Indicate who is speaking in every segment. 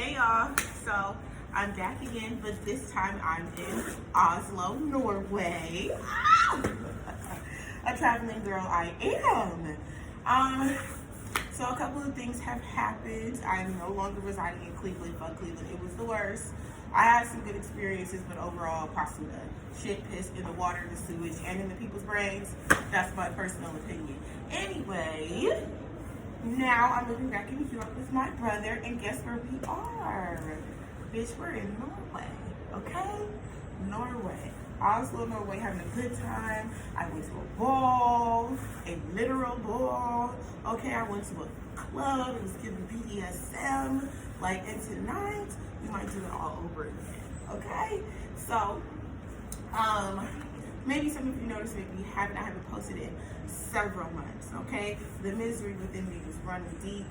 Speaker 1: Hey y'all, so I'm back again, but this time I'm in Oslo, Norway. A traveling girl I am. So a couple of things have happened. I'm no longer residing in Cleveland. Fuck Cleveland, it was the worst. I had some good experiences, but overall, possibly the shit, piss in the water, the sewage, and in the people's brains. That's my personal opinion. Anyway, now I'm moving back in New York with my brother, and guess where we are? Bitch, we're in Norway, okay? Norway. Oslo, Norway, having a good time. I went to a ball, a literal ball. Okay, I went to a club, it was giving BDSM. Like, and tonight, we might do it all over again, okay? So, maybe some of you noticed, maybe I haven't posted in several months, okay? The misery within me is running deep.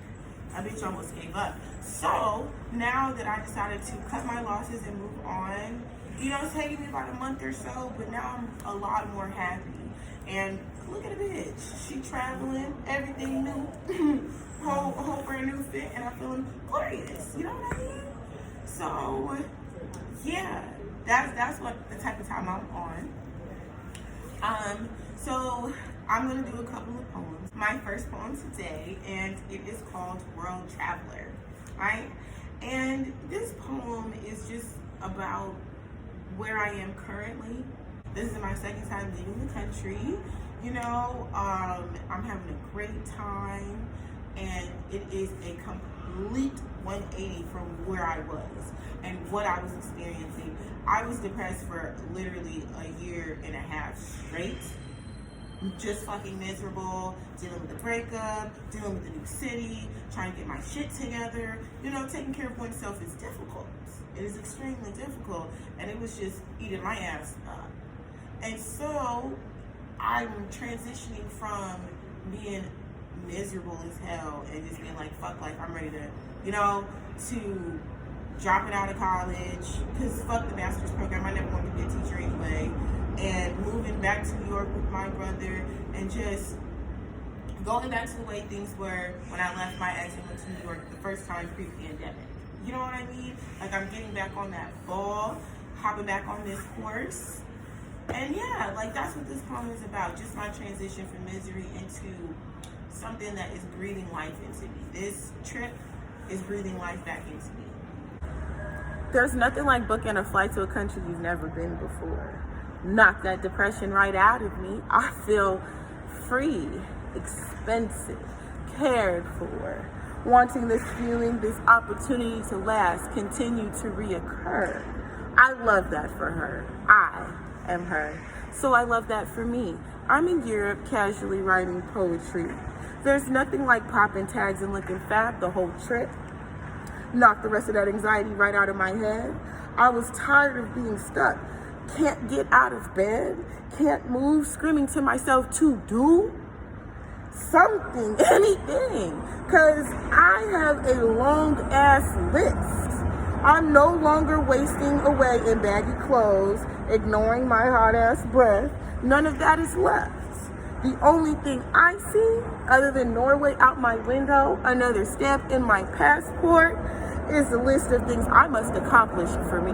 Speaker 1: A bitch almost gave up. So, now that I decided to cut my losses and move on, you know, it's taking me about a month or so, but now I'm a lot more happy. And look at a bitch. She traveling, everything new, whole brand new fit, and I'm feeling glorious. You know what I mean? So, yeah, that's what the type of time I'm on. So I'm gonna do a couple of poems. My first poem today, and it is called World Traveler, right? And this poem is just about where I am currently. This is my second time leaving the country. You know, I'm having a great time, and it is a complete 180 from where I was and what I was experiencing. I was depressed for literally a year and a half straight. Just fucking miserable, dealing with the breakup, dealing with the new city, trying to get my shit together. You know, taking care of oneself is difficult. It is extremely difficult, and it was just eating my ass up. And so I'm transitioning from being miserable as hell and just being like, fuck life, I'm ready to, you know, to dropping out of college, because fuck the master's program, I never wanted to be a teacher anyway, and moving back to New York with my brother, and just going back to the way things were when I left my ex and went to New York the first time pre-pandemic. You know what I mean? Like, I'm getting back on that ball, hopping back on this horse. And yeah, like, that's what this poem is about. Just my transition from misery into something that is breathing life into me. This trip is breathing life back into me. There's nothing like booking a flight to a country you've never been before. Knock that depression right out of me. I feel free, expensive, cared for. Wanting this feeling, this opportunity to last, continue to reoccur. I love that for her. I am her. So I love that for me. I'm in Europe casually writing poetry. There's nothing like popping tags and looking fab the whole trip. Knock the rest of that anxiety right out of my head. I was tired of being stuck. Can't get out of bed. Can't move, screaming to myself to do something, anything, because I have a long ass list. I'm no longer wasting away in baggy clothes, ignoring my hot ass breath. None of that is left. The only thing I see, other than Norway out my window, another stamp in my passport, is the list of things I must accomplish for me.